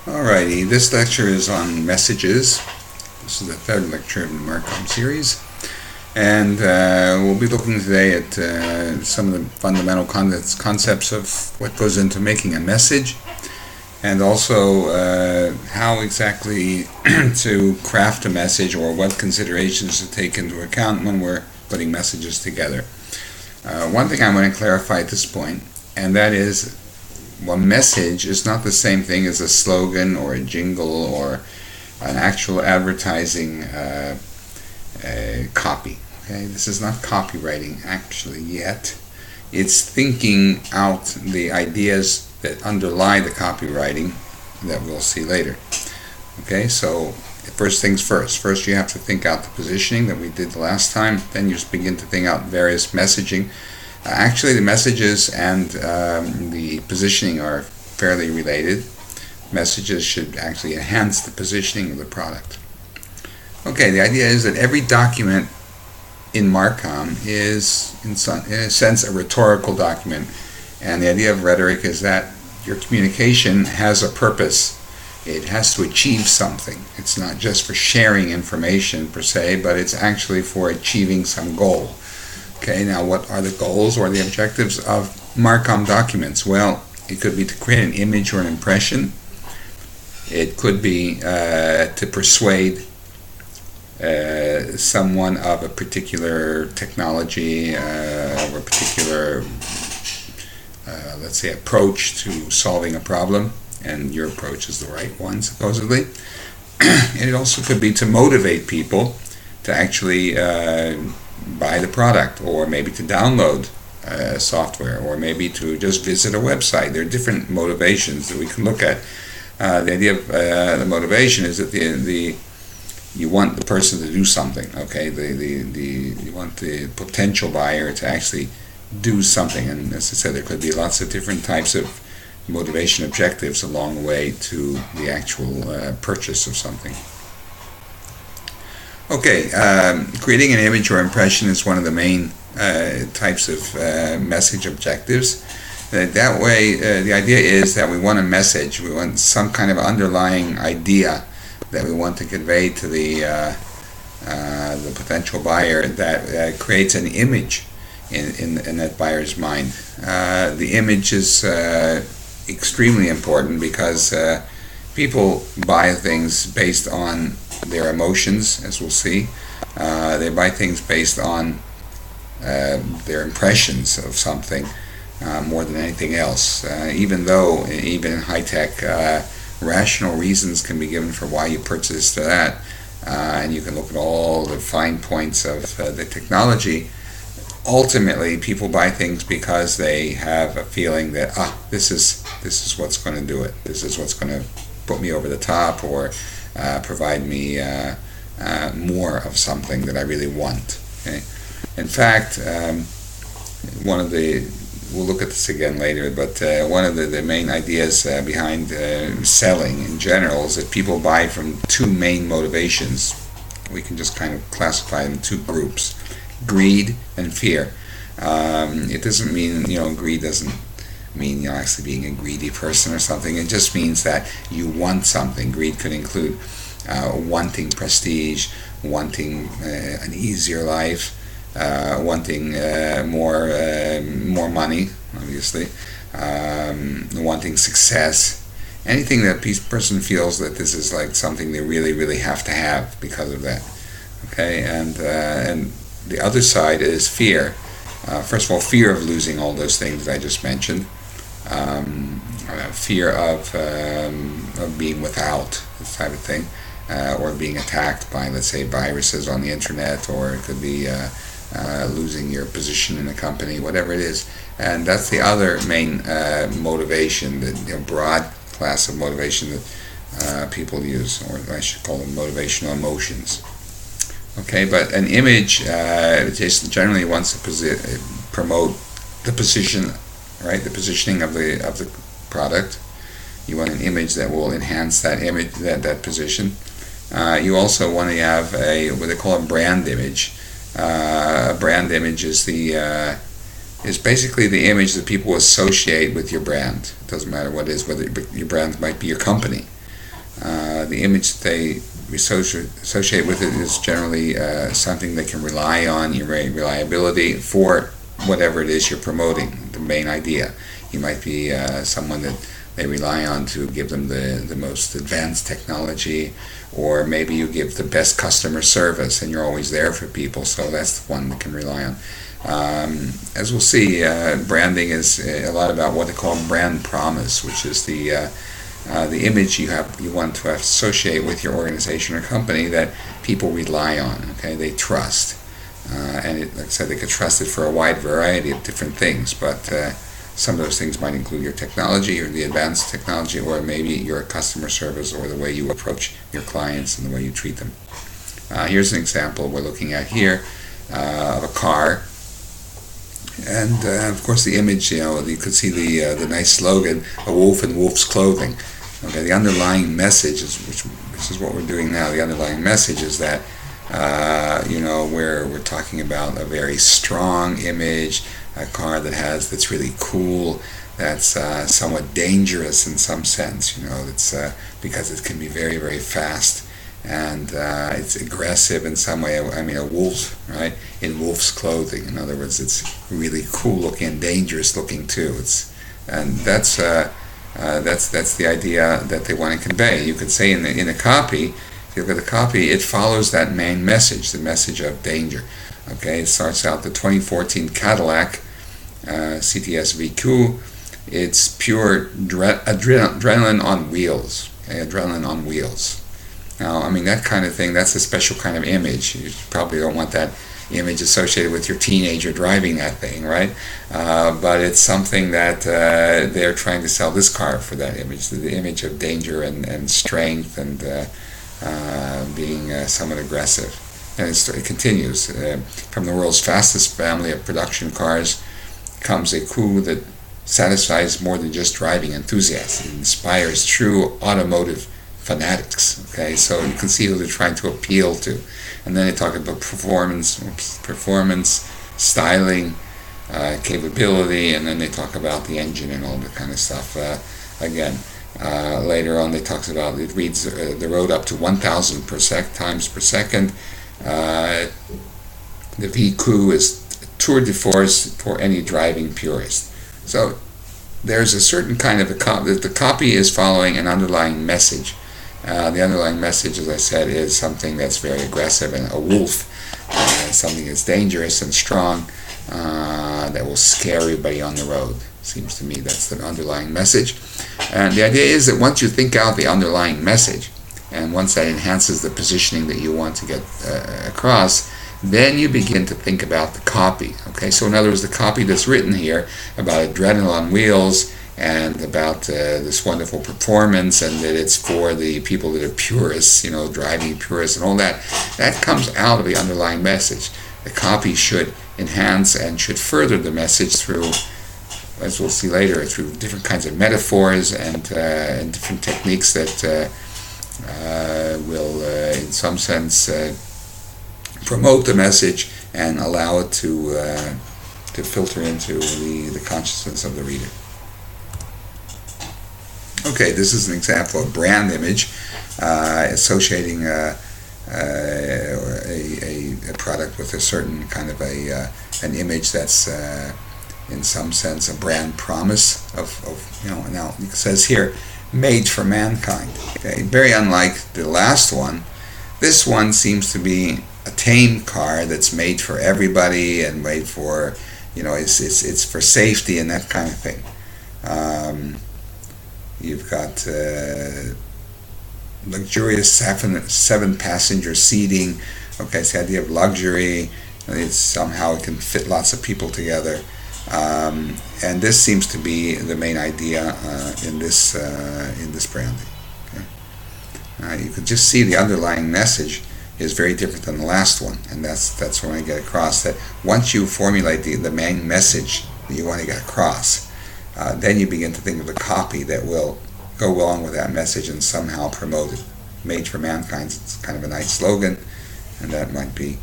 Alrighty, this lecture is on messages. This is the third lecture in the Marcom series. And we'll be looking today at some of the fundamental concepts of what goes into making a message, and also how exactly to craft a message, or what considerations to take into account when we're putting messages together. One thing I want to clarify at this point, and that is, a message is not the same thing as a slogan or a jingle or an actual advertising copy. Okay, this is not copywriting actually yet. It's thinking out the ideas that underlie the copywriting that we'll see later. Okay, so first things first. First you have to think out the positioning that we did the last time. Then you just begin to think out various messaging. Actually, the messages and the positioning are fairly related. Messages should actually enhance the positioning of the product. Okay, the idea is that every document in Marcom is, in a sense, a rhetorical document. And the idea of rhetoric is that your communication has a purpose. It has to achieve something. It's not just for sharing information per se, but it's actually for achieving some goal. Okay, now what are the goals or the objectives of Marcom documents? Well, it could be to create an image or an impression. It could be to persuade someone of a particular technology, or a particular, let's say, approach to solving a problem, and your approach is the right one, supposedly. And it also could be to motivate people to actually buy the product, or maybe to download software, or maybe to just visit a website. There are different motivations that we can look at. The idea of the motivation is that you want the person to do something. Okay, you want the potential buyer to actually do something, and as I said, there could be lots of different types of motivation objectives along the way to the actual purchase of something. Okay, creating an image or impression is one of the main types of message objectives. That way, the idea is that we want a message, we want some kind of underlying idea that we want to convey to the potential buyer that creates an image in that buyer's mind. The image is extremely important because people buy things based on their emotions, as we'll see. They buy things based on their impressions of something more than anything else. Even though, even in high-tech, rational reasons can be given for why you purchased that, and you can look at all the fine points of the technology. Ultimately, people buy things because they have a feeling that this is what's going to do it. This is what's going to put me over the top, or provide me more of something that I really want. Okay? In fact, we'll look at this again later, but one of the main ideas behind selling in general is that people buy from two main motivations. We can just kind of classify them in two groups: greed and fear. It doesn't mean, greed doesn't mean actually being a greedy person or something. It just means that you want something. Greed could include wanting prestige, wanting an easier life, wanting more money, obviously, wanting success. Anything that person feels that this is like something they really, really have to have because of that. Okay, and the other side is fear. First of all, fear of losing all those things that I just mentioned. Fear of being without, this type of thing, or being attacked by, let's say, viruses on the internet, or it could be losing your position in a company, whatever it is. And that's the other main motivation, the broad class of motivation that people use, or I should call them motivational emotions. Okay, but an image just generally wants to promote the position, right? The positioning of the product. You want an image that will enhance that image, that position. You also want to have what they call a brand image. A brand image is basically the image that people associate with your brand. It doesn't matter what it is, whether your brand might be your company. The image that they associate with it is generally something they can rely on, your reliability for whatever it is you're promoting, the main idea. You might be someone that they rely on to give them the most advanced technology, or maybe you give the best customer service and you're always there for people, so that's the one they can rely on. As we'll see, branding is a lot about what they call brand promise, which is the image you want to associate with your organization or company that people rely on. Okay, they trust, and like I said, they could trust it for a wide variety of different things. But some of those things might include your technology or the advanced technology, or maybe your customer service, or the way you approach your clients and the way you treat them. Here's an example we're looking at here of a car. And of course, the image, you could see the nice slogan, "A wolf in wolf's clothing." Okay, the underlying message is, which is what we're doing now. The underlying message is that we're talking about a very strong image, a car that's really cool, that's somewhat dangerous in some sense. It's because it can be very, very fast. And it's aggressive in some way. I mean, a wolf, right, in wolf's clothing. In other words, it's really cool looking and dangerous looking too. That's the idea that they want to convey. You could say in a copy, if you look at the copy, it follows that main message, the message of danger. Okay, it starts out the 2014 Cadillac CTS VQ. It's pure adrenaline on wheels. Okay, adrenaline on wheels. Now, I mean, that kind of thing, that's a special kind of image. You probably don't want that image associated with your teenager driving that thing, right? But it's something that they're trying to sell this car for, that image, the image of danger and strength and being somewhat aggressive. And it continues. From the world's fastest family of production cars comes a coup that satisfies more than just driving enthusiasts. It inspires true automotive fanatics. Okay, so you can see who they're trying to appeal to. And then they talk about performance, styling, capability, and then they talk about the engine and all that kind of stuff. Later on, they talks about it reads the road up to 1,000 times per second. The VQ is tour de force for any driving purist. So there's a certain kind of the copy is following an underlying message. The underlying message, as I said, is something that's very aggressive and a wolf, something that's dangerous and strong, that will scare everybody on the road. Seems to me that's the underlying message. And the idea is that once you think out the underlying message, and once that enhances the positioning that you want to get across, then you begin to think about the copy. Okay, so in other words, the copy that's written here about adrenaline on wheels and about this wonderful performance, and that it's for the people that are purists, driving purists and all that comes out of the underlying message. The copy should enhance and should further the message through, as we'll see later, through different kinds of metaphors and different techniques that will, in some sense, promote the message and allow it to filter into the consciousness of the reader. Okay, this is an example of brand image associating a product with a certain kind of an image that's in some sense a brand promise of now it says here, made for mankind. Okay, very unlike the last one. This one seems to be a tame car that's made for everybody and made for, it's for safety and that kind of thing. You've got luxurious 7-passenger seating. Okay, it's the idea of luxury. Somehow it can fit lots of people together. And this seems to be the main idea in this branding. Okay? You can just see the underlying message is very different than the last one, and that's what I want to get across. That once you formulate the main message that you want to get across, then you begin to think of the copy that will go along with that message and somehow promote it. Made for mankind, it's kind of a nice slogan, and that might be